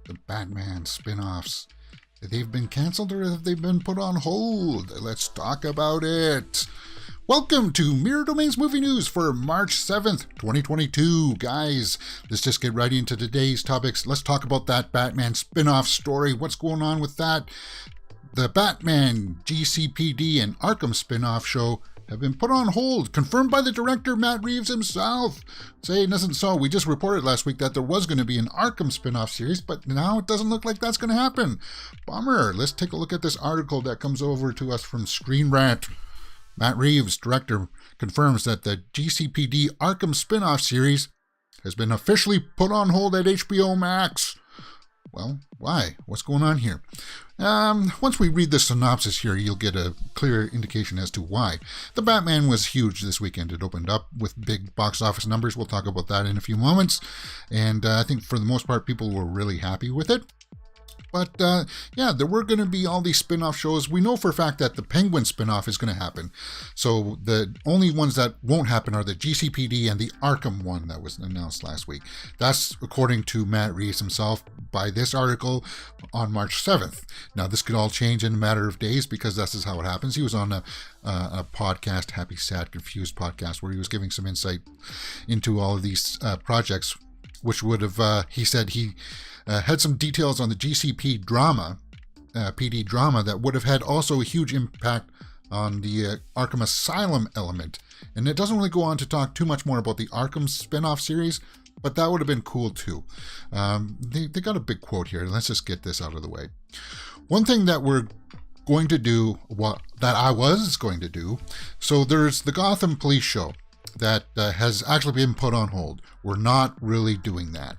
the Batman spin-offs. They've been canceled or have they been put on hold? Let's talk about it. Welcome to Mirror Domains Movie News for March 7th, 2022. Guys, let's just get right into today's topics. Let's talk about that Batman spin-off story. What's going on with that? The Batman, GCPD, and Arkham spin-off show have been put on hold, confirmed by the director Matt Reeves himself. Say it isn't so. We just reported last week that there was going to be an Arkham spin-off series, but now it doesn't look like that's going to happen. Bummer. Let's take a look at this article that comes over to us from Screen Rant. Matt Reeves, director, confirms that the GCPD Arkham spin-off series has been officially put on hold at HBO Max. Well, why? What's going on here? Once we read the synopsis here, you'll get a clear indication as to why. The Batman was huge this weekend. It opened up with big box office numbers. We'll talk about that in a few moments. And I think for the most part, people were really happy with it. But yeah, there were going to be all these spin-off shows. We know for a fact that the Penguin spin-off is going to happen. So the only ones that won't happen are the GCPD and the Arkham one that was announced last week. That's according to Matt Reeves himself by this article on March 7th. Now, this could all change in a matter of days because this is how it happens. He was on a podcast, Happy, Sad, Confused podcast, where he was giving some insight into all of these projects, which would have, he said he had some details on the GCP drama, PD drama, that would have had also a huge impact on the Arkham Asylum element. And it doesn't really go on to talk too much more about the Arkham spin-off series, but that would have been cool too. They got a big quote here. Let's just get this out of the way. One thing that we're going to do, that I was going to do, so there's the Gotham Police show that has actually been put on hold. We're not really doing that.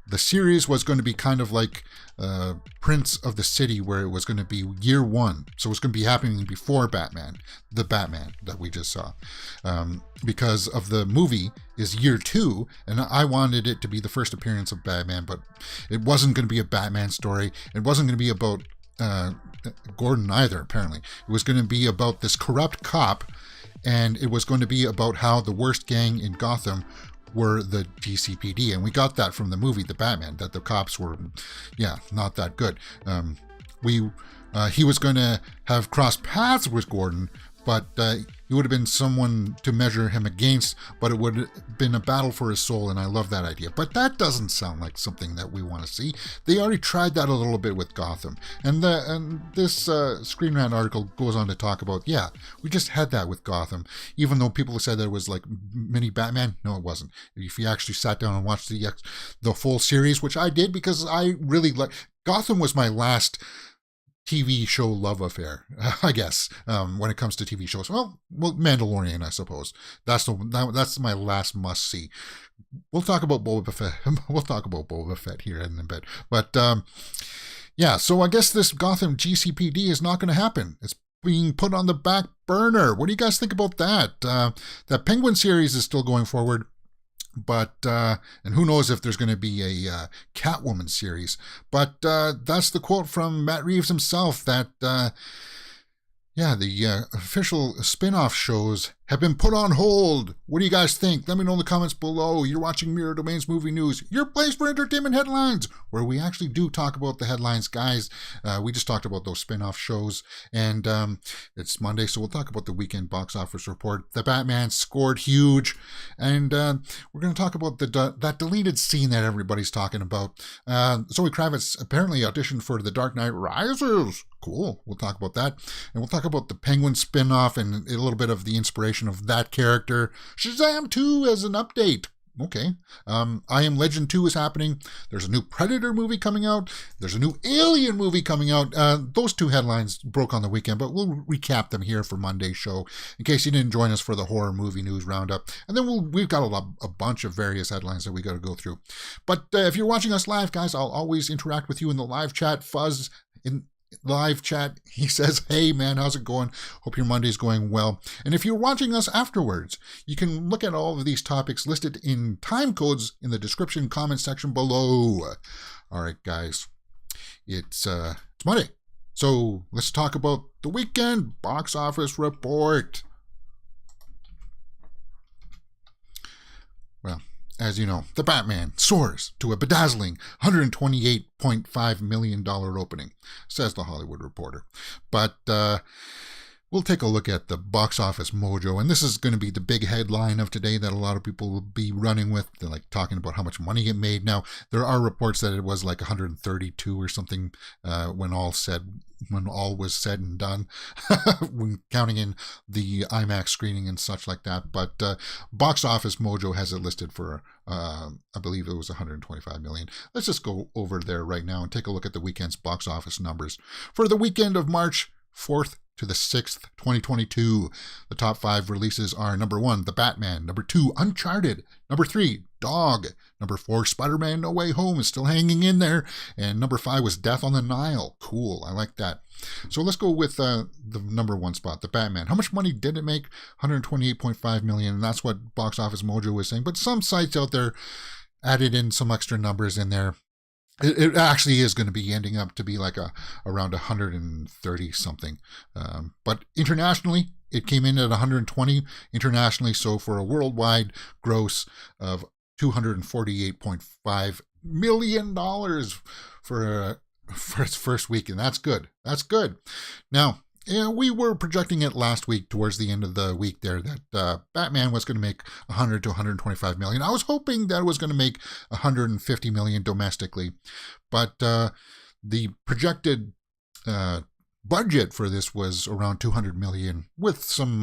The series was going to be kind of like Prince of the City, where it was going to be year one. So it's going to be happening before Batman, the Batman that we just saw. Because of the movie is year two, and I wanted it to be the first appearance of Batman, but it wasn't going to be a Batman story. It wasn't going to be about Gordon either, apparently. It was going to be about this corrupt cop, and it was going to be about how the worst gang in Gotham were the GCPD, and we got that from the movie The Batman, that the cops were, not that good. He was going to have crossed paths with Gordon, but he would have been someone to measure him against, but it would have been a battle for his soul, and I love that idea. But that doesn't sound like something that we want to see. They already tried that a little bit with Gotham. And this Screen Rant article goes on to talk about, we just had that with Gotham. Even though people said that it was like mini Batman, no, it wasn't. If you actually sat down and watched the full series, which I did because I really like... Gotham was my last TV show love affair, I guess, when it comes to TV shows. Well, Mandalorian, I suppose. That's my last must-see. We'll talk about Boba Fett. We'll talk about Boba Fett here in a bit. But, so I guess this Gotham GCPD is not going to happen. It's being put on the back burner. What do you guys think about that? That Penguin series is still going forward. But, and who knows if there's going to be a Catwoman series. But that's the quote from Matt Reeves himself, that, the official spin-off shows have been put on hold. What do you guys think? Let me know in the comments below. You're watching Mirror Domains Movie News, your place for entertainment headlines, where we actually do talk about the headlines, guys. We just talked about those spin-off shows, and it's Monday, so we'll talk about the weekend box office report. The Batman scored huge, and we're going to talk about that deleted scene that everybody's talking about. Zoe Kravitz apparently auditioned for The Dark Knight Rises. Cool. We'll talk about that. And we'll talk about the Penguin spin-off and a little bit of the inspiration of that character. Shazam 2 as an update. Okay. I Am Legend 2 is happening. There's a new Predator movie coming out. There's a new Alien movie coming out. Those two headlines broke on the weekend, but we'll recap them here for Monday's show in case you didn't join us for the horror movie news roundup. And then we've got a bunch of various headlines that we got to go through. But if you're watching us live, guys, I'll always interact with you in the live chat. Fuzz in live chat, he says, hey man, how's it going? Hope your Monday's going well. And if you're watching us afterwards, you can look at all of these topics listed in time codes in the description comment section below. All right, guys, it's Monday, so let's talk about the weekend box office report. Well, as you know, The Batman soars to a bedazzling $128.5 million opening, says The Hollywood Reporter. But we'll take a look at the box office mojo, and this is going to be the big headline of today that a lot of people will be running with. They're like talking about how much money it made. Now, there are reports that it was like 132 or something when all was said and done, when counting in the IMAX screening and such like that. But box office mojo has it listed for I believe it was 125 million. Let's just go over there right now and take a look at the weekend's box office numbers for the weekend of March 4th to the 6th, 2022. The top 5 releases are number 1, The Batman, number 2, Uncharted, number 3, Dog, number 4, Spider-Man No Way Home is still hanging in there, and number 5 was Death on the Nile. Cool, I like that. So let's go with the number 1 spot, The Batman. How much money did it make? 128.5 million, and that's what Box Office Mojo was saying, but some sites out there added in some extra numbers in there. It actually is going to be ending up to be like around 130 something. But internationally, it came in at 120 internationally. So for a worldwide gross of $248.5 million for its first week. And that's good. That's good. Now, we were projecting it last week towards the end of the week there that Batman was going to make 100 to 125 million. I was hoping that it was going to make 150 million domestically, but the projected budget for this was around 200 million with some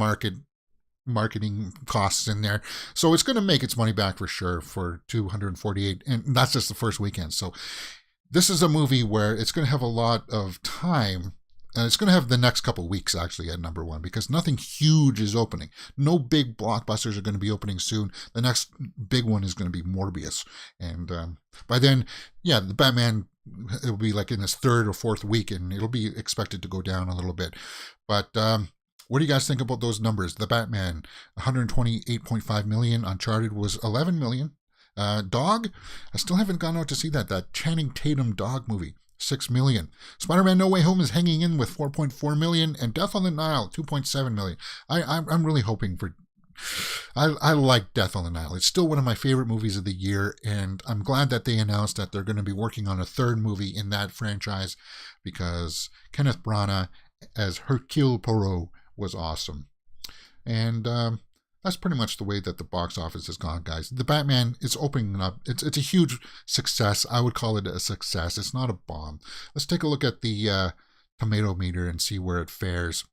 marketing costs in there. So it's going to make its money back for sure for 248, and that's just the first weekend. So this is a movie where it's going to have a lot of time. And it's going to have the next couple weeks actually at number 1 because nothing huge is opening. No big blockbusters are going to be opening soon. The next big one is going to be Morbius. And by then, yeah, the Batman, it'll be like in its 3rd or 4th week and it'll be expected to go down a little bit. But what do you guys think about those numbers? The Batman, 128.5 million. Uncharted was 11 million. Dog, I still haven't gone out to see that Channing Tatum Dog movie. 6 million. Spider-Man No Way Home is hanging in with 4.4 million, and Death on the Nile 2.7 million. I'm really hoping for. I like Death on the Nile. It's still one of my favorite movies of the year, and I'm glad that they announced that they're going to be working on a 3rd movie in that franchise because Kenneth Branagh as Hercule Poirot was awesome, and that's pretty much the way that the box office has gone, guys. The Batman is opening up. It's a huge success. I would call it a success. It's not a bomb. Let's take a look at the tomato meter and see where it fares.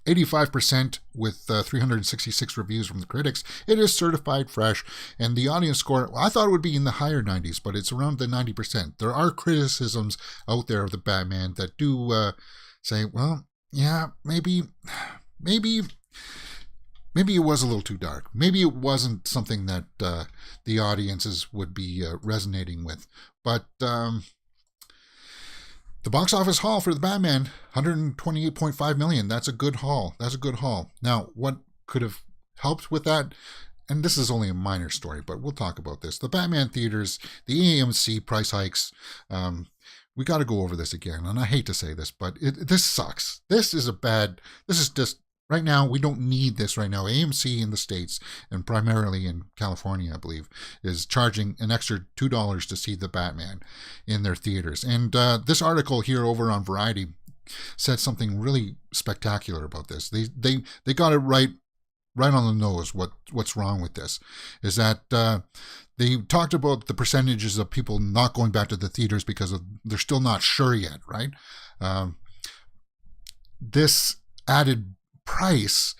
85% with 366 reviews from the critics. It is certified fresh. And the audience score, I thought it would be in the higher 90s, but it's around the 90%. There are criticisms out there of the Batman that do say, well, yeah, maybe it was a little too dark. Maybe it wasn't something that the audiences would be resonating with. But the box office haul for the Batman, 128.5 million. That's a good haul. Now, what could have helped with that? And this is only a minor story, but we'll talk about this. The Batman theaters, the AMC price hikes. We got to go over this again. And I hate to say this, but this sucks. This is just... Right now, we don't need this right now. AMC in the States, and primarily in California, I believe, is charging an extra $2 to see the Batman in their theaters. And this article here over on Variety said something really spectacular about this. They got it right on the nose. What's wrong with this is that they talked about the percentages of people not going back to the theaters because they're still not sure yet, right? This added price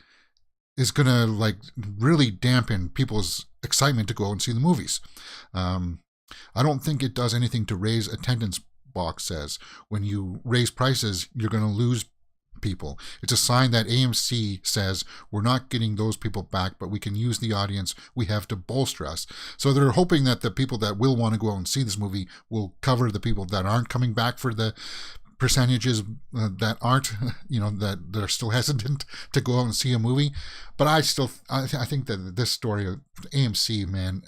is going to like really dampen people's excitement to go and see the movies. I don't think it does anything to raise attendance, Box says. When you raise prices, you're going to lose people. It's a sign that AMC says we're not getting those people back, but we can use the audience we have to bolster us. So they're hoping that the people that will want to go out and see this movie will cover the people that aren't coming back for the percentages that aren't, that are still hesitant to go out and see a movie. But I think that this story of AMC, man,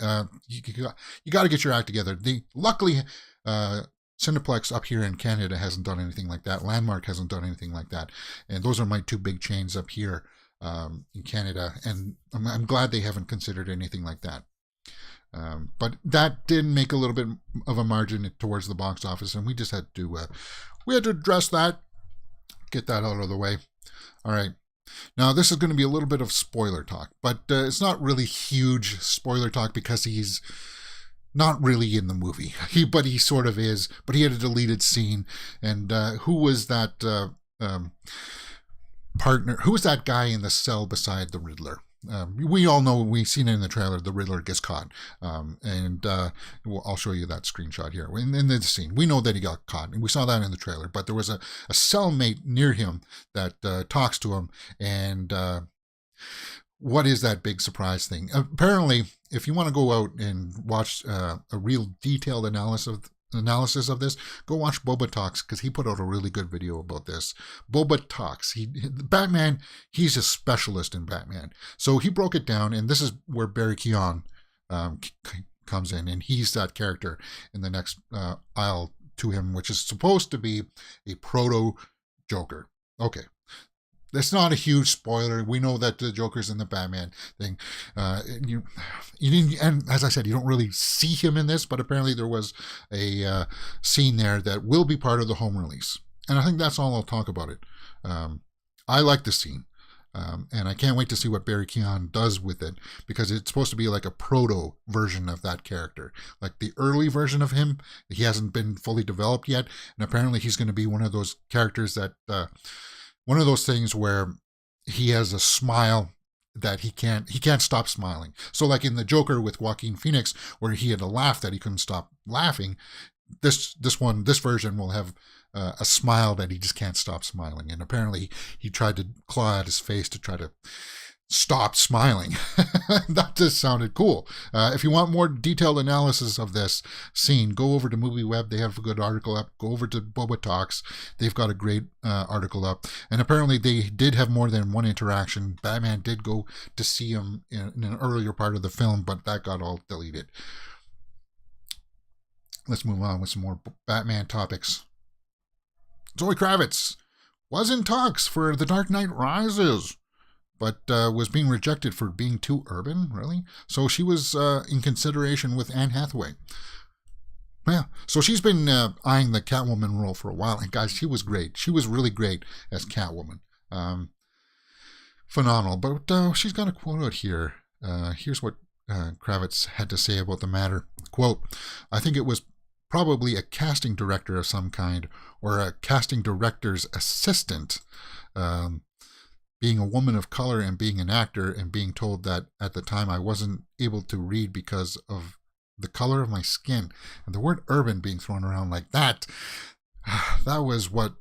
you got to get your act together. Luckily, Cineplex up here in Canada hasn't done anything like that. Landmark hasn't done anything like that. And those are my 2 big chains up here in Canada. And I'm glad they haven't considered anything like that. But that did make a little bit of a margin towards the box office, and we just had to address that, get that out of the way. All right. Now, this is going to be a little bit of spoiler talk, but it's not really huge spoiler talk because he's not really in the movie. But he sort of is. But he had a deleted scene, and who was that partner? Who was that guy in the cell beside the Riddler? We all know, we've seen it in the trailer, the Riddler gets caught. I'll show you that screenshot here. In the scene, we know that he got caught, and we saw that in the trailer, but there was a cellmate near him that talks to him, and what is that big surprise thing? Apparently, if you want to go out and watch a real detailed analysis of this, go watch Boba Talks, because he put out a really good video about this. Boba Talks. Batman, he's a specialist in Batman. So he broke it down, and this is where Barry Keoghan comes in, and he's that character in the next aisle to him, which is supposed to be a proto-Joker. Okay. That's not a huge spoiler. We know that the Joker's in the Batman thing. You didn't, and as I said, you don't really see him in this, but apparently there was a scene there that will be part of the home release. And I think that's all I'll talk about it. I like the scene. And I can't wait to see what Barry Keoghan does with it, because it's supposed to be like a proto version of that character. Like the early version of him, he hasn't been fully developed yet. And apparently he's going to be one of those characters that... one of those things where he has a smile that he can't stop smiling. So like in the Joker with Joaquin Phoenix, where he had a laugh that he couldn't stop laughing, this version will have a smile that he just can't stop smiling. And apparently he tried to claw at his face to try to stop smiling. That just sounded cool. If you want more detailed analysis of this scene, go over to MovieWeb. They have a good article up. Go over to Boba Talks. They've got a great article up. And apparently they did have more than one interaction. Batman did go to see him in an earlier part of the film, but that got all deleted. Let's move on with some more Batman topics. Zoe Kravitz was in talks for The Dark Knight Rises, but was being rejected for being too urban, really? So she was in consideration with Anne Hathaway. Yeah, so she's been eyeing the Catwoman role for a while. And guys, she was great. She was really great as Catwoman. Phenomenal. But she's got a quote out here. Here's what Kravitz had to say about the matter. Quote, "I think it was probably a casting director of some kind, or a casting director's assistant. Being a woman of color and being an actor, and being told that at the time I wasn't able to read because of the color of my skin." And the word urban being thrown around like that, that was what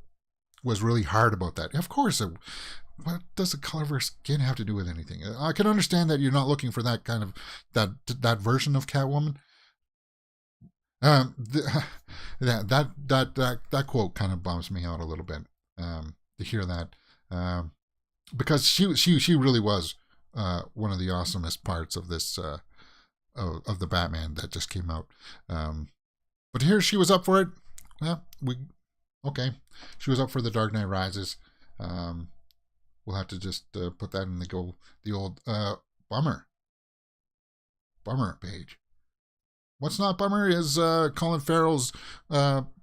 was really hard about that. Of course, what does the color of her skin have to do with anything? I can understand that you're not looking for that kind of, that version of Catwoman. That quote kind of bums me out a little bit, to hear that. Because she really was one of the awesomest parts of this of the Batman that just came out. But here she was up for it. Well, she was up for The Dark Knight Rises. We'll have to just put that in the old bummer page. What's not bummer is Colin Farrell's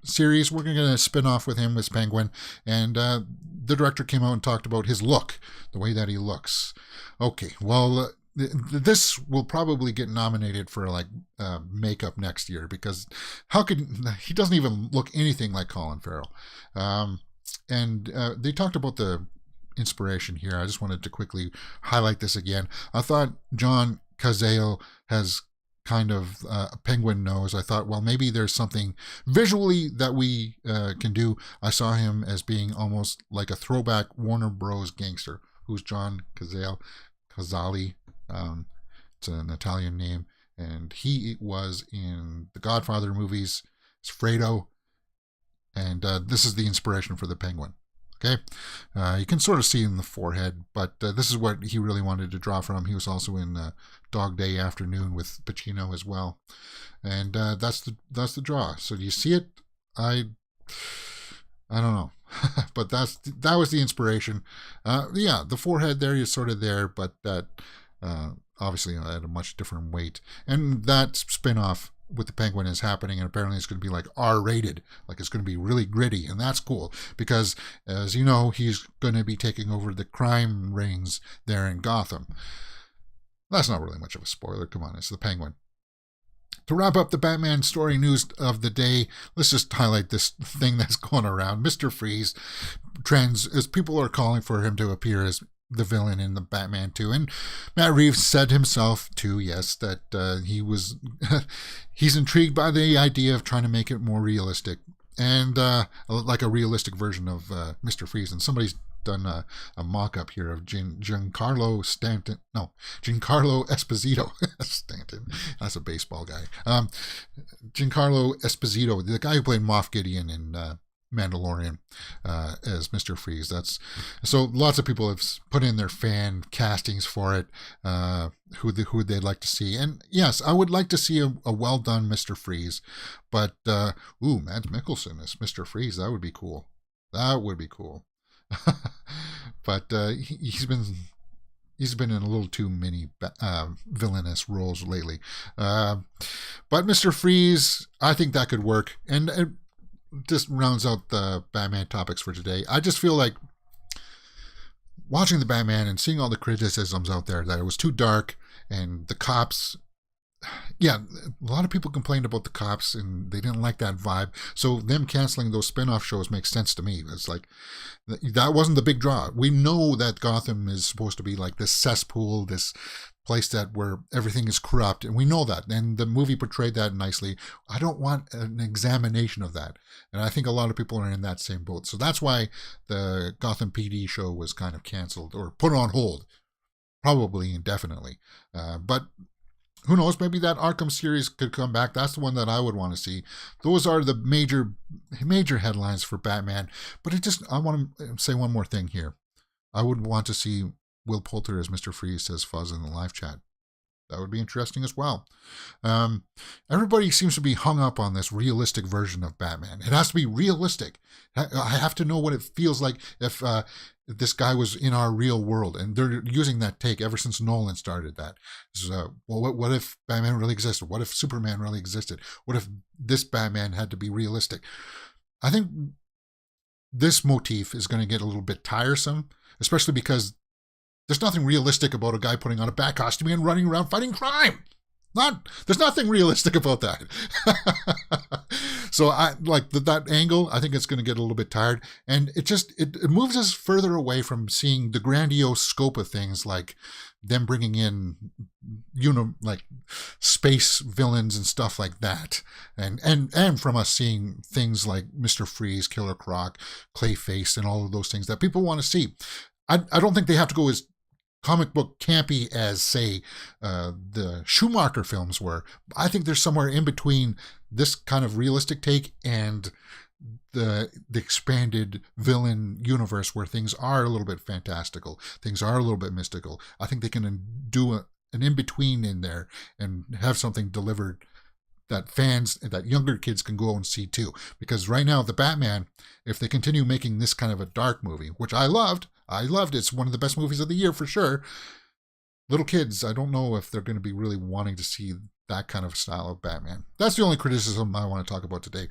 series. We're going to spin off with him as Penguin. And the director came out and talked about his look, the way that he looks. Okay, well, this will probably get nominated for like makeup next year, because he doesn't even look anything like Colin Farrell. And they talked about the inspiration here. I just wanted to quickly highlight this again. I thought John Cazale has kind of a Penguin nose. I thought, well, maybe there's something visually that we can do. I saw him as being almost like a throwback Warner Bros. Gangster, who's John Cazale. It's an Italian name, and he was in the Godfather movies. It's Fredo, and this is the inspiration for the Penguin. Okay, you can sort of see in the forehead, but this is what he really wanted to draw from. He was also in Dog Day Afternoon with Pacino as well, and that's the draw. So do you see it? I don't know, but that was the inspiration. Yeah, the forehead there is sort of there, but that obviously at a much different weight. And that spin-off with the Penguin is happening, and apparently it's going to be like R-rated, like it's going to be really gritty, and that's cool because, as you know, he's going to be taking over the crime rings there in Gotham. That's not really much of a spoiler. Come on, it's the Penguin. To wrap up the Batman story news of the day, let's just highlight this thing that's going around. Mr. Freeze trends, as people are calling for him to appear as the villain in the Batman 2. And Matt Reeves said himself, too, yes, that he's intrigued by the idea of trying to make it more realistic. And like a realistic version of Mr. Freeze. And somebody's done a mock-up here of Giancarlo Esposito. Stanton, that's a baseball guy. Giancarlo Esposito, the guy who played Moff Gideon in Mandalorian as Mr. Freeze. So lots of people have put in their fan castings for it, who they'd like to see. And yes, I would like to see a well done Mr. Freeze, but Mads Mikkelsen as Mr. Freeze, that would be cool. That would be cool. But he's been in a little too many villainous roles lately. But Mr. Freeze, I think that could work. And it just rounds out the Batman topics for today. I just feel like watching the Batman and seeing all the criticisms out there that it was too dark, and the cops, yeah, a lot of people complained about the cops and they didn't like that vibe. So them canceling those spin-off shows makes sense to me. It's like, that wasn't the big draw. We know that Gotham is supposed to be like this cesspool, this place where everything is corrupt, and we know that, and the movie portrayed that nicely. I don't want an examination of that, and I think a lot of people are in that same boat. So that's why the Gotham PD show was kind of canceled or put on hold, probably indefinitely. But who knows, maybe that Arkham series could come back. That's the one that I would want to see. Those are the major headlines for Batman. But I want to say one more thing here. I would want to see Will Poulter as Mr. Freeze, says Fuzz in the live chat. That would be interesting as well. Everybody seems to be hung up on this realistic version of Batman. It has to be realistic. I have to know what it feels like if this guy was in our real world. And they're using that take ever since Nolan started that. What if Batman really existed? What if Superman really existed? What if this Batman had to be realistic? I think this motif is going to get a little bit tiresome, especially because there's nothing realistic about a guy putting on a bat costume and running around fighting crime. There's nothing realistic about that. So I like that angle. I think it's going to get a little bit tired, and it moves us further away from seeing the grandiose scope of things, like them bringing in, like space villains and stuff like that, and from us seeing things like Mr. Freeze, Killer Croc, Clayface, and all of those things that people want to see. I don't think they have to go as comic book campy as, say, the Schumacher films were. I think there's somewhere in between this kind of realistic take and the expanded villain universe where things are a little bit fantastical, things are a little bit mystical. I think they can do an in-between in there and have something delivered that younger kids can go and see too. Because right now, the Batman, if they continue making this kind of a dark movie, which I loved, it's one of the best movies of the year for sure. Little kids, I don't know if they're going to be really wanting to see that kind of style of Batman. That's the only criticism I want to talk about today.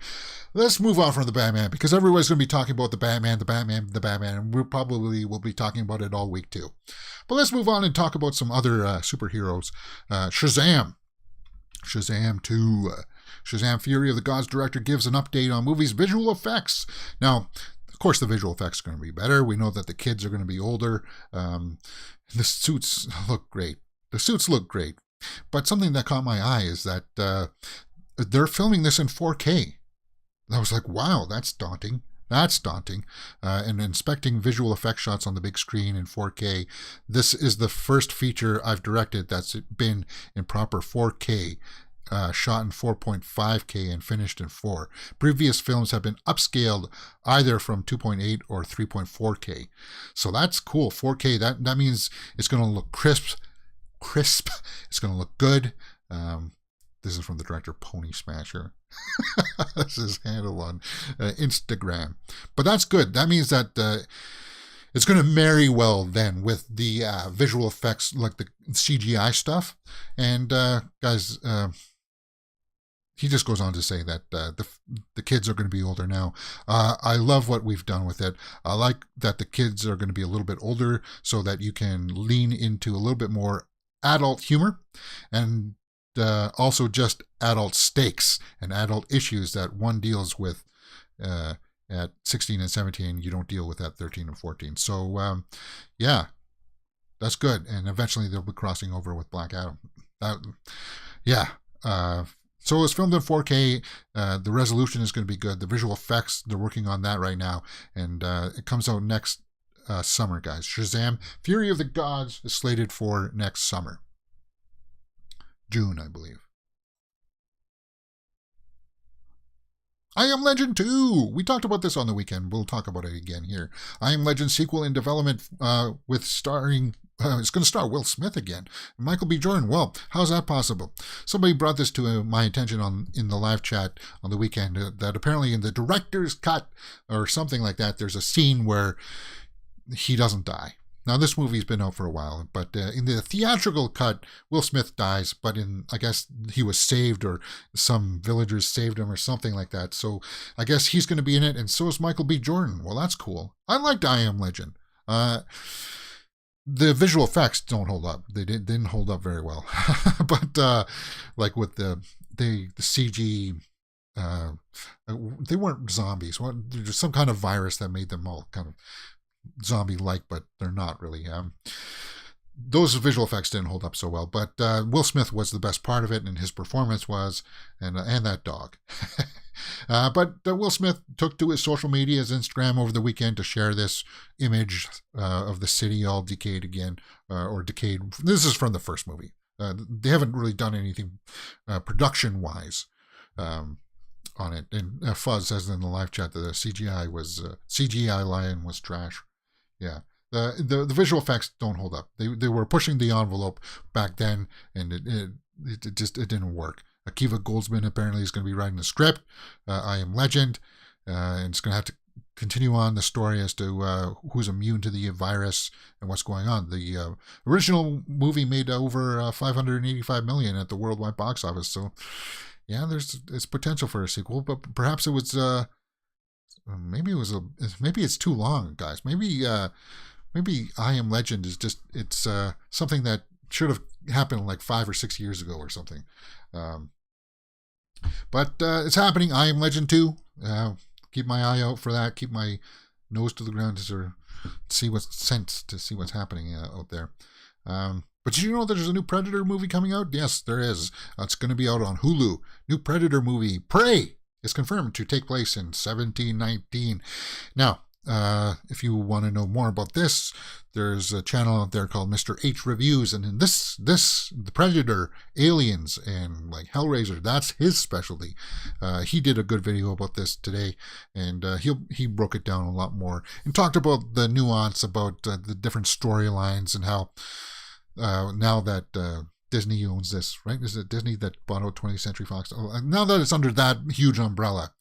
Let's move on from the Batman, because everybody's going to be talking about the Batman, and we probably will be talking about it all week too. But let's move on and talk about some other superheroes. Shazam 2. Shazam Fury of the Gods director gives an update on movie's visual effects. Now, of course, the visual effects are going to be better. We know that the kids are going to be older. The suits look great. But something that caught my eye is that they're filming this in 4K. I was like, wow, that's daunting. And inspecting visual effect shots on the big screen in 4K, this is the first feature I've directed that's been in proper 4K, shot in 4.5K and finished in 4. Previous films have been upscaled either from 2.8 or 3.4K. So that's cool. 4K, that means it's going to look crisp. It's going to look good. This is from the director Pony Smasher. That's his handle on Instagram. But that's good. That means that it's going to marry well then with the visual effects, like the CGI stuff. And guys, he just goes on to say that the kids are going to be older now. I love what we've done with it. I like that the kids are going to be a little bit older so that you can lean into a little bit more adult humor and also just adult stakes and adult issues that one deals with at 16 and 17. You don't deal with at 13 and 14. So, yeah, that's good. And eventually they'll be crossing over with Black Adam. So it's filmed in 4K. The resolution is going to be good. The visual effects, they're working on that right now. And it comes out next summer, guys. Shazam, Fury of the Gods is slated for next summer. June, I believe. I Am Legend 2. We talked about this on the weekend. We'll talk about it again here. I Am Legend sequel in development with starring... it's going to star Will Smith again. Michael B. Jordan. Well, how's that possible? Somebody brought this to my attention in the live chat on the weekend that apparently in the director's cut or something like that, there's a scene where he doesn't die. Now, this movie's been out for a while, but in the theatrical cut, Will Smith dies, but I guess he was saved or some villagers saved him or something like that. So I guess he's going to be in it, and so is Michael B. Jordan. Well, that's cool. I liked I Am Legend. The visual effects don't hold up. They didn't hold up very well. But like with the CG, they weren't zombies. There's some kind of virus that made them all kind of zombie-like, but they're not really. Those visual effects didn't hold up so well, but Will Smith was the best part of it, and his performance was, and that dog. But Will Smith took to his social media, his Instagram over the weekend to share this image of the city all decayed again, or decayed. This is from the first movie. They haven't really done anything production-wise on it. And Fuzz says in the live chat that the CGI lion was trash. Yeah. The visual effects don't hold up. They were pushing the envelope back then, and it just didn't work. Akiva Goldsman apparently is going to be writing the script. I Am Legend, and it's going to have to continue on the story as to who's immune to the virus and what's going on. The original movie made over $585 million at the worldwide box office, so yeah, it's potential for a sequel, but perhaps it was maybe it's too long, guys. Maybe I Am Legend is just something that should have happened like 5 or 6 years ago or something. But it's happening. I Am Legend 2. Keep my eye out for that. Keep my nose to the ground to see what's happening out there. But did you know there's a new Predator movie coming out? Yes, there is. It's going to be out on Hulu. New Predator movie, Prey, is confirmed to take place in 1719. Now, if you want to know more about this, there's a channel out there called Mr. H Reviews, and in this the Predator, Aliens, and like Hellraiser, that's his specialty. He did a good video about this today, and he broke it down a lot more and talked about the nuance about the different storylines and how now that Disney owns this, right? Is it Disney that bought out 20th Century Fox? Now that it's under that huge umbrella,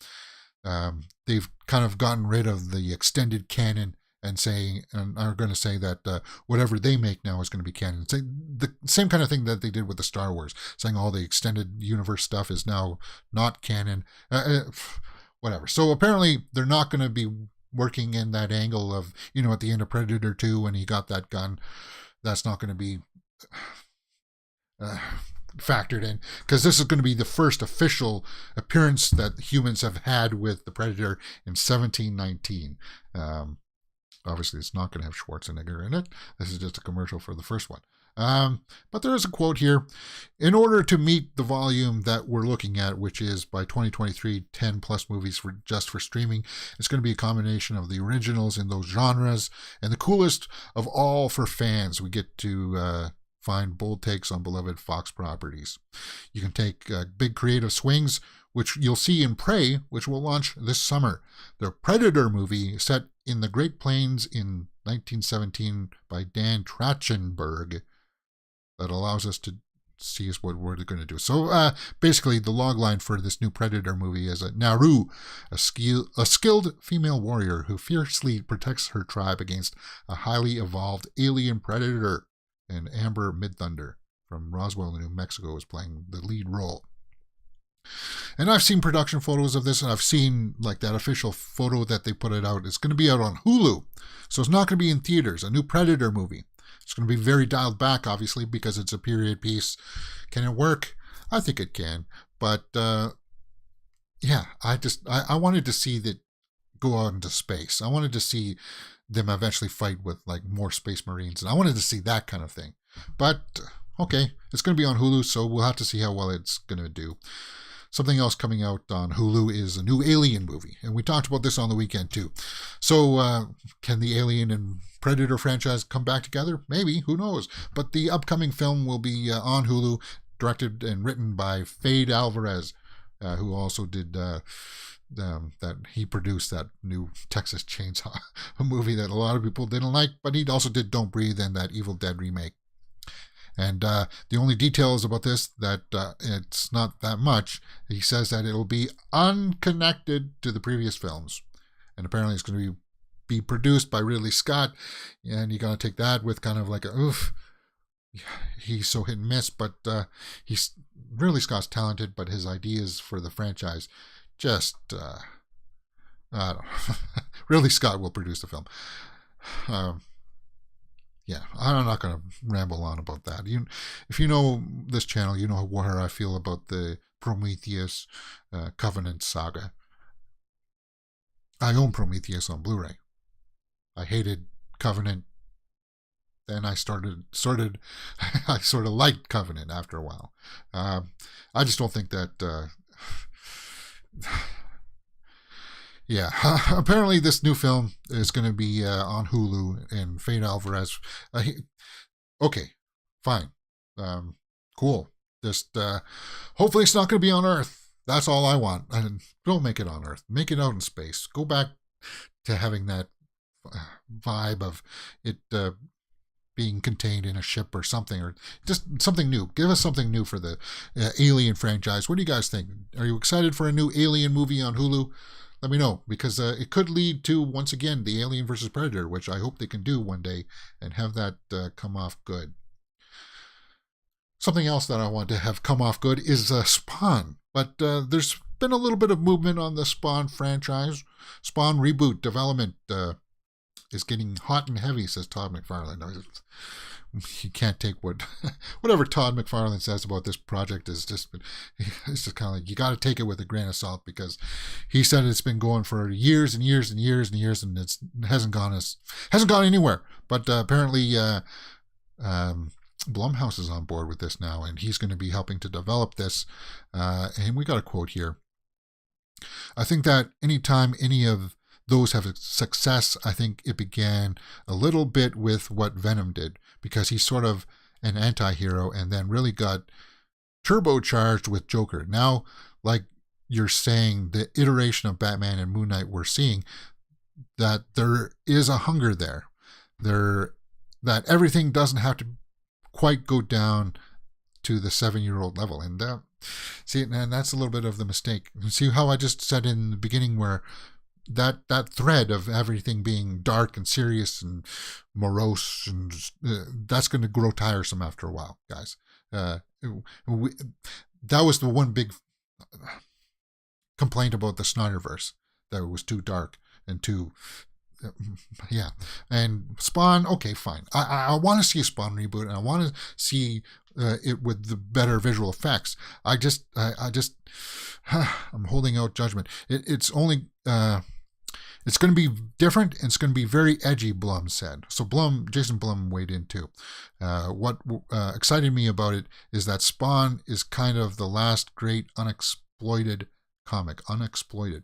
they've kind of gotten rid of the extended canon and are going to say that whatever they make now is going to be canon. Say the same kind of thing that they did with the Star Wars, saying all the extended universe stuff is now not canon. Whatever. So apparently they're not going to be working in that angle of, at the end of Predator 2 when he got that gun. That's not going to be factored in, because this is going to be the first official appearance that humans have had with the Predator in 1719. Obviously, it's not going to have Schwarzenegger in it. This is just a commercial for the first one. But there is a quote here. In order to meet the volume that we're looking at, which is by 2023, 10 plus movies just for streaming, it's going to be a combination of the originals in those genres and the coolest of all for fans. We get to find bold takes on beloved Fox properties. You can take big creative swings, which you'll see in Prey, which will launch this summer. The Predator movie set in the Great Plains in 1917 by Dan Trachtenberg, that allows us to see what we're going to do. So basically, the logline for this new Predator movie is Naru, a skilled female warrior who fiercely protects her tribe against a highly evolved alien predator. And Amber Midthunder from Roswell, New Mexico, is playing the lead role. And I've seen production photos of this, and I've seen like that official photo that they put it out. It's going to be out on Hulu, so it's not going to be in theaters. A new Predator movie. It's going to be very dialed back, obviously, because it's a period piece. Can it work? I think it can. But yeah, I wanted to see that go out into space. I wanted to see them eventually fight with like more space marines, and I wanted to see that kind of thing. But okay, it's going to be on Hulu, so we'll have to see how well it's going to do. Something else coming out on Hulu is a new Alien movie, and we talked about this on the weekend too. So can the Alien and Predator franchise come back together? Maybe, who knows? But the upcoming film will be on Hulu, directed and written by Fede Alvarez, who also did that he produced that new Texas Chainsaw movie that a lot of people didn't like, but he also did Don't Breathe and that Evil Dead remake. And the only details about this, that it's not that much. He says that it'll be unconnected to the previous films. And apparently it's going to be produced by Ridley Scott. And you got to take that with kind of like a, oof, he's so hit and miss. But Ridley Scott's talented, but his ideas for the franchise just, I don't know. Ridley Scott will produce the film. Yeah, I'm not going to ramble on about that. If you know this channel, you know where I feel about the Prometheus Covenant saga. I own Prometheus on Blu-ray. I hated Covenant. Then I started I sort of liked Covenant after a while. I just don't think that... Yeah, apparently this new film is going to be on Hulu, and Fede Alvarez. Okay, fine, cool. Just hopefully it's not going to be on Earth. That's all I want. And don't make it on Earth. Make it out in space. Go back to having that vibe of it being contained in a ship or something, or just something new. Give us something new for the Alien franchise. What do you guys think? Are you excited for a new Alien movie on Hulu? Let me know, because it could lead to, once again, the Alien versus Predator, which I hope they can do one day and have that come off good. Something else that I want to have come off good is Spawn. But there's been a little bit of movement on the Spawn franchise. Spawn reboot development is getting hot and heavy, says Todd McFarlane. You can't take whatever Todd McFarlane says about this project it's just kind of like, you got to take it with a grain of salt, because he said it's been going for years and years and years and years, and it hasn't gone anywhere. But apparently Blumhouse is on board with this now, and he's going to be helping to develop this. And we got a quote here. I think that anytime any of those have success, I think it began a little bit with what Venom did, because he's sort of an anti-hero and then really got turbocharged with Joker. Now, like you're saying, the iteration of Batman and Moon Knight we're seeing, that there is a hunger there. That everything doesn't have to quite go down to the 7-year-old level. And see, and that's a little bit of the mistake. See how I just said in the beginning where that thread of everything being dark and serious and morose, and that's going to grow tiresome after a while, guys. That was the one big complaint about the Snyderverse, that it was too dark and too yeah. And Spawn, okay, fine. I want to see a Spawn reboot, and I want to see it with the better visual effects. I just I'm holding out judgment. It's only it's going to be different, and it's going to be very edgy, Blum said. So Jason Blum weighed in too. What excited me about it is that Spawn is kind of the last great unexploited comic, unexploited.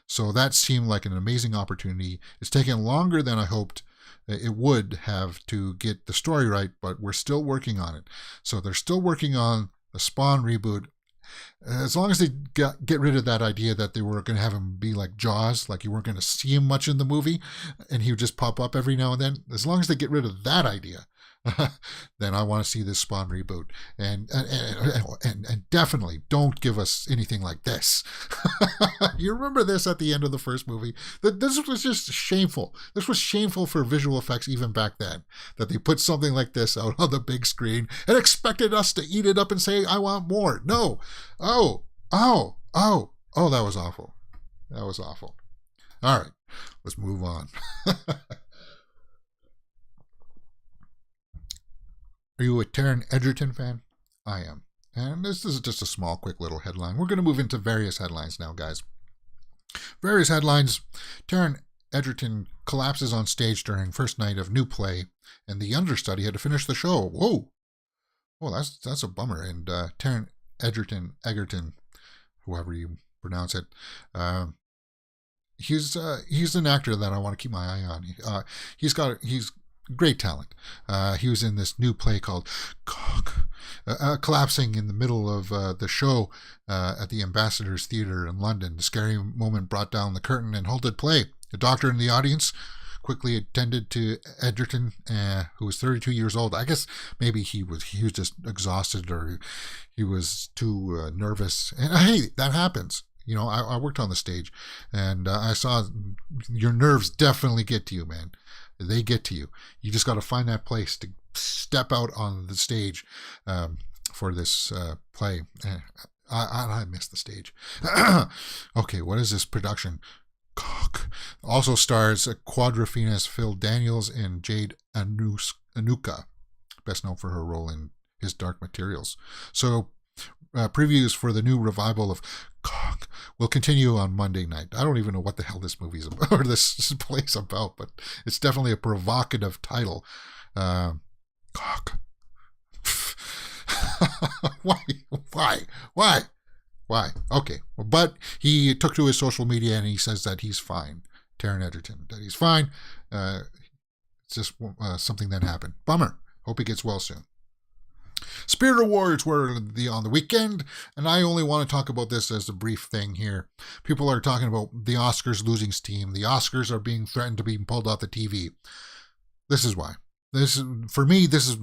So that seemed like an amazing opportunity. It's taken longer than I hoped it would have to get the story right, but we're still working on it. So they're still working on the Spawn reboot. As long as they get rid of that idea that they were going to have him be like Jaws, like you weren't going to see him much in the movie, and he would just pop up every now and then. As long as they get rid of that idea, then I want to see this Spawn reboot. And definitely don't give us anything like this. You remember this at the end of the first movie? This was just shameful. This was shameful for visual effects even back then, that they put something like this out on the big screen and expected us to eat it up and say, I want more. No. Oh, that was awful. That was awful. All right, let's move on. Are you a Taron Egerton fan? I am. And this is just a small, quick little headline. We're going to move into various headlines now, guys. Various headlines. Taron Egerton collapses on stage during first night of new play, and the understudy had to finish the show. Whoa. Oh, that's a bummer. And Taron Egerton, whoever you pronounce it, he's an actor that I want to keep my eye on. He's great talent. He was in this new play called collapsing in the middle of the show at the Ambassadors Theatre in London. The scary moment brought down the curtain and halted play. A doctor in the audience quickly attended to Egerton, who was 32 years old. I guess maybe he was just exhausted, or he was too nervous. And hey, that happens. You know, I worked on the stage, and I saw your nerves definitely get to you, man. They get to you. You just got to find that place to step out on the stage for this play. I missed the stage. Okay, what is this production? Also stars Quadrophenius Phil Daniels and Jade Anuka, best known for her role in His Dark Materials. So previews for the new revival of will continue on Monday night. I don't even know what the hell this movie's about, or this play's about, but it's definitely a provocative title. Why? Okay, but he took to his social media and he says that he's fine. Taron Egerton, that he's fine. It's just something that happened. Bummer. Hope he gets well soon. Spirit Awards were on the weekend, and I only want to talk about this as a brief thing here. People are talking about the Oscars losing steam. The Oscars are being threatened to be pulled off the TV. This is why. For me, this is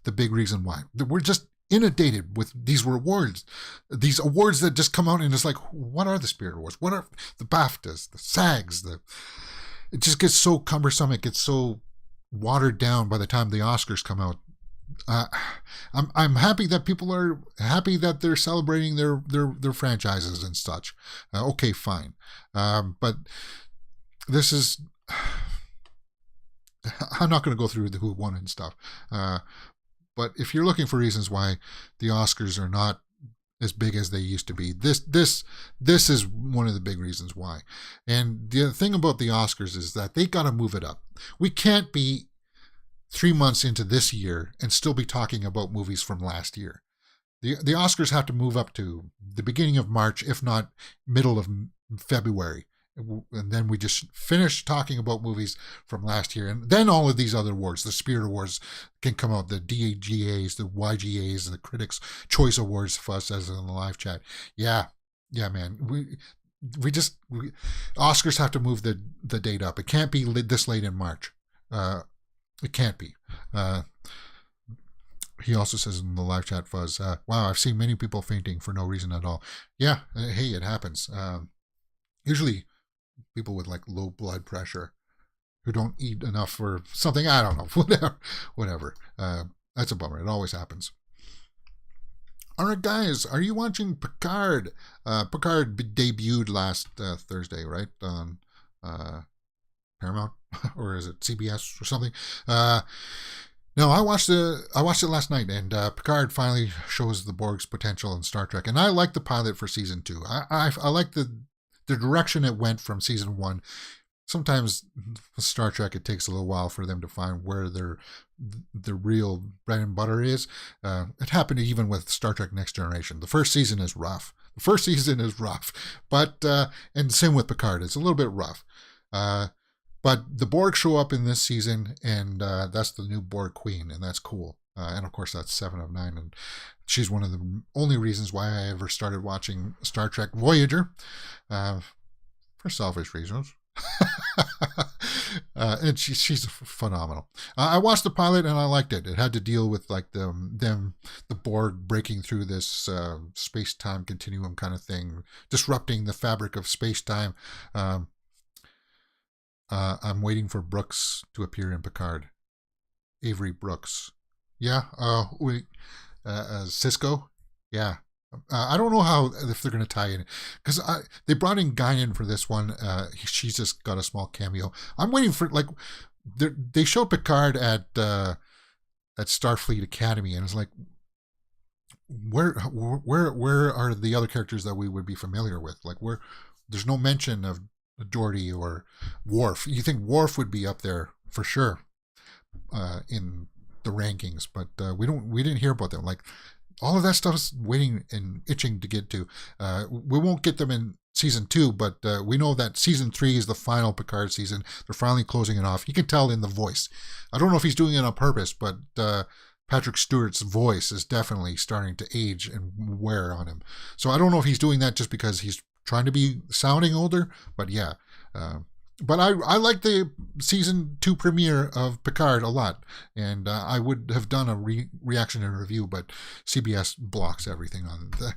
the big reason why. We're just inundated with these awards that just come out, and it's like, what are the Spirit Awards? What are the BAFTAs, the SAGs? It just gets so cumbersome. It gets so watered down by the time the Oscars come out. I'm happy that people are happy that they're celebrating their franchises and such. Okay, fine. But this is, I'm not going to go through the who won and stuff. But if you're looking for reasons why the Oscars are not as big as they used to be, this is one of the big reasons why. And the thing about the Oscars is that they got to move it up. We can't be 3 months into this year and still be talking about movies from last year. The Oscars have to move up to the beginning of March, if not middle of February. And then we just finish talking about movies from last year. And then all of these other awards, the Spirit Awards can come out, the DGAs, the YGAs, the Critics' Choice Awards for us as in the live chat. Yeah, man. Oscars have to move the date up. It can't be this late in March. It can't be. He also says in the live chat, Fuzz, wow, I've seen many people fainting for no reason at all. Yeah, hey, it happens. Usually people with like low blood pressure who don't eat enough or something. I don't know. Whatever. That's a bummer. It always happens. All right, guys, are you watching Picard? Picard debuted last Thursday, right? On Paramount, or is it CBS or something? No, I watched it last night, and Picard finally shows the Borg's potential in Star Trek, and I like the pilot for season 2. I like the direction it went from season 1. Sometimes Star Trek, it takes a little while for them to find where their real bread and butter is. It happened even with Star Trek Next Generation. The first season is rough. But and same with Picard. It's a little bit rough. But the Borg show up in this season, and that's the new Borg Queen, and that's cool. And of course, that's 7 of 9, and she's one of the only reasons why I ever started watching Star Trek Voyager, for selfish reasons. And she's phenomenal. I watched the pilot and I liked it. It had to deal with like the Borg breaking through this space-time continuum kind of thing, disrupting the fabric of space-time. I'm waiting for Brooks to appear in Picard. Avery Brooks. Yeah. Cisco. Yeah. I don't know if they're going to tie in, because they brought in Guinan for this one. She's just got a small cameo. I'm waiting for, like, they showed Picard at Starfleet Academy, and it's like, where are the other characters that we would be familiar with? Like, there's no mention of Geordi or Worf. You think Worf would be up there for sure in the rankings, but we didn't hear about them. Like, all of that stuff is waiting and itching to get to. We won't get them in season 2, but we know that season 3 is the final Picard season. They're finally closing it off. You can tell in the voice. I don't know if he's doing it on purpose, but Patrick Stewart's voice is definitely starting to age and wear on him. So I don't know if he's doing that just because he's trying to be sounding older, but yeah. But I like the season 2 premiere of Picard a lot, and I would have done a reaction and review, but CBS blocks everything on it.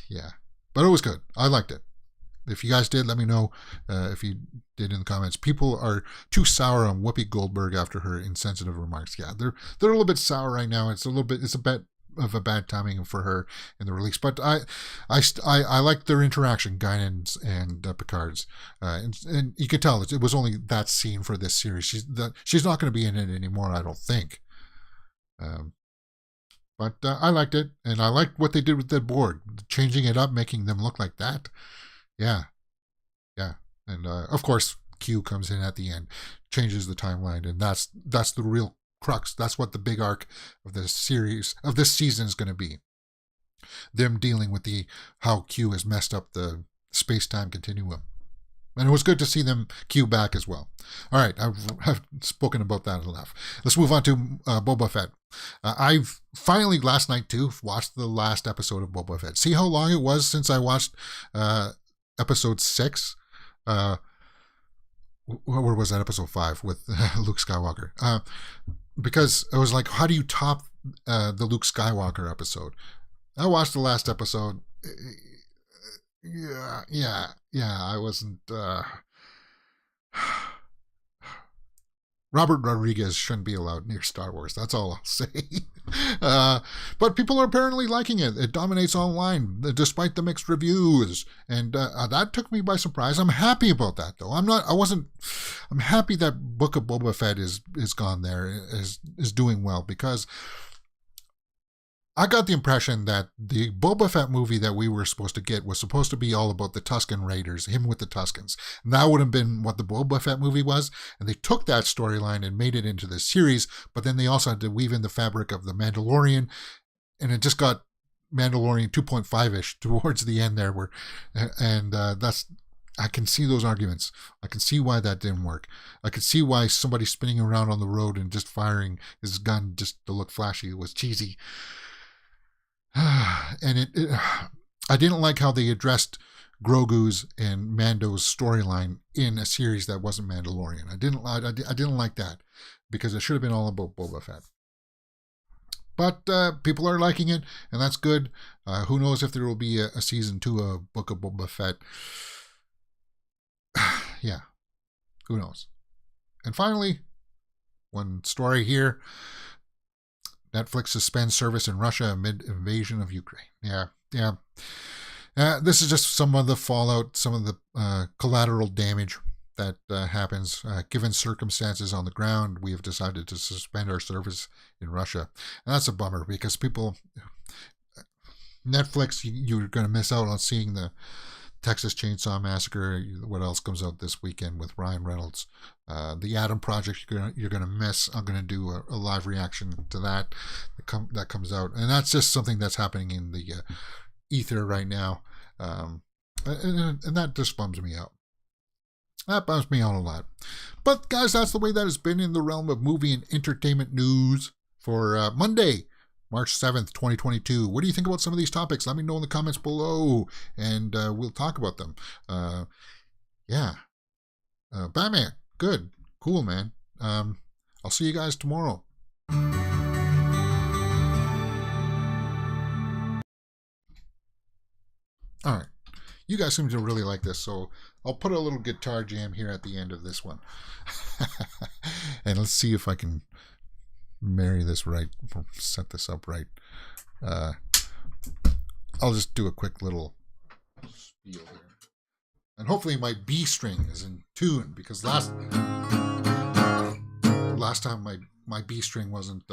Yeah, but it was good. I liked it. If you guys did, let me know if you did in the comments. People are too sour on Whoopi Goldberg after her insensitive remarks. Yeah, they're a little bit sour right now. It's a bit of a bad timing for her in the release, but I like their interaction, Guinan's and Picard's, and you can tell it was only that scene for this series. She's not going to be in it anymore, I don't think. But I liked it, and I liked what they did with the Borg, changing it up, making them look like that. Yeah, and of course Q comes in at the end, changes the timeline, and that's the real crux. That's what the big arc of this series, of this season, is going to be. Them dealing with how Q has messed up the space-time continuum. And it was good to see them Q back as well. All right, I've spoken about that enough. Let's move on to Boba Fett. I've finally, last night too, watched the last episode of Boba Fett. See how long it was since I watched episode 6? Where was that? Episode 5 with Luke Skywalker. Because I was like, how do you top the Luke Skywalker episode? I watched the last episode. Yeah, I wasn't... Robert Rodriguez shouldn't be allowed near Star Wars. That's all I'll say. But people are apparently liking it. It dominates online, despite the mixed reviews. And that took me by surprise. I'm happy about that, though. I'm happy that Book of Boba Fett is gone there, is doing well, because I got the impression that the Boba Fett movie that we were supposed to get was supposed to be all about the Tusken Raiders, him with the Tuskens. And that would have been what the Boba Fett movie was. And they took that storyline and made it into this series, but then they also had to weave in the fabric of the Mandalorian, and it just got Mandalorian 2.5-ish towards the end there. I can see those arguments. I can see why that didn't work. I could see why somebody spinning around on the road and just firing his gun just to look flashy was cheesy. And I didn't like how they addressed Grogu's and Mando's storyline in a series that wasn't Mandalorian. I didn't like that, because it should have been all about Boba Fett. But people are liking it, and that's good. Who knows if there will be a season 2 of Book of Boba Fett? Yeah, who knows? And finally, one story here. Netflix suspends service in Russia amid invasion of Ukraine. Yeah. This is just some of the fallout, some of the collateral damage that happens. Given circumstances on the ground, we have decided to suspend our service in Russia. And that's a bummer, because Netflix, you're going to miss out on seeing the Texas Chainsaw Massacre. What else comes out this weekend with Ryan Reynolds? The Atom Project, you're gonna miss. I'm gonna do a live reaction to that comes out, and that's just something that's happening in the ether right now, and that just bums me out. That bums me out a lot. But guys, that's the way that has been in the realm of movie and entertainment news for Monday, March 7th, 2022. What do you think about some of these topics? Let me know in the comments below, and we'll talk about them. Batman, good. Cool, man. I'll see you guys tomorrow. All right. You guys seem to really like this, so I'll put a little guitar jam here at the end of this one. And let's see if I can marry this right, set this up right. I'll just do a quick little spiel here. And hopefully my B string is in tune, because last time my B string wasn't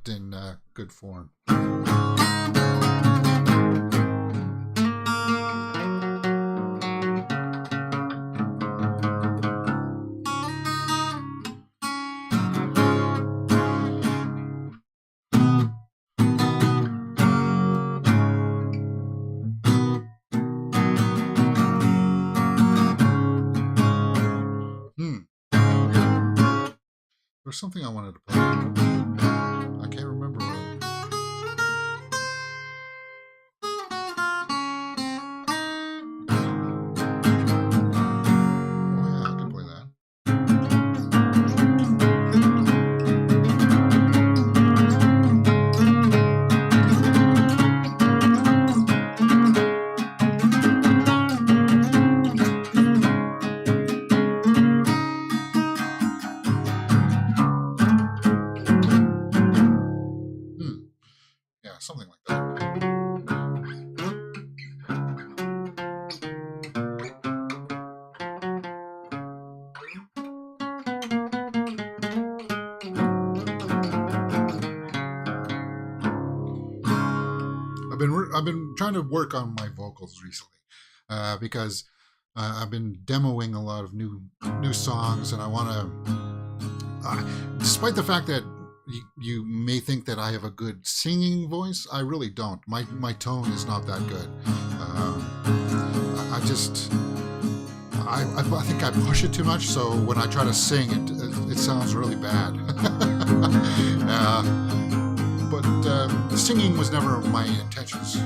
in good form. There's something I wanted to play. I can't remember. Oh yeah, I can play that. Something like that. I've been trying to work on my vocals recently because I've been demoing a lot of new songs, and I want to, despite the fact that you may think that I have a good singing voice, I really don't. My tone is not that good. I think I push it too much, so when I try to sing, it sounds really bad. But singing was never my intentions.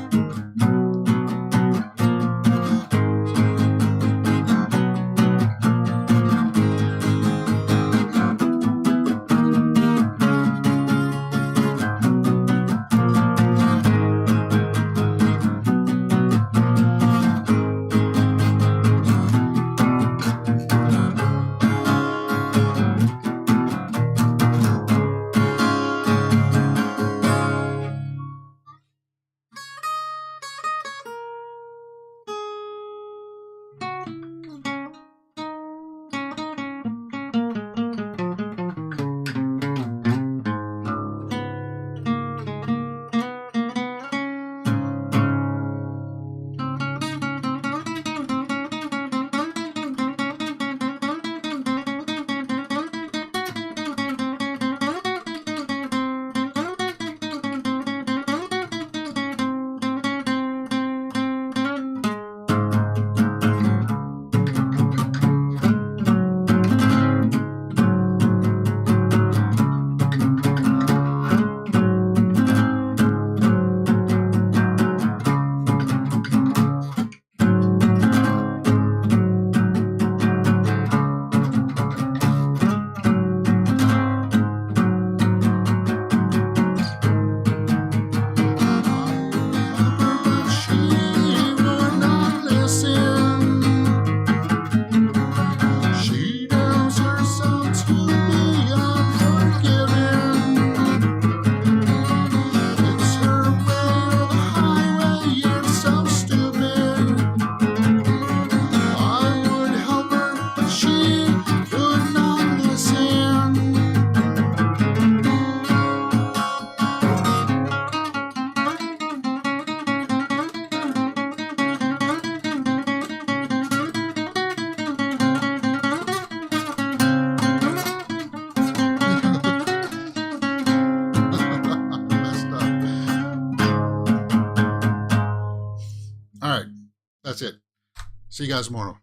That's it. See you guys tomorrow.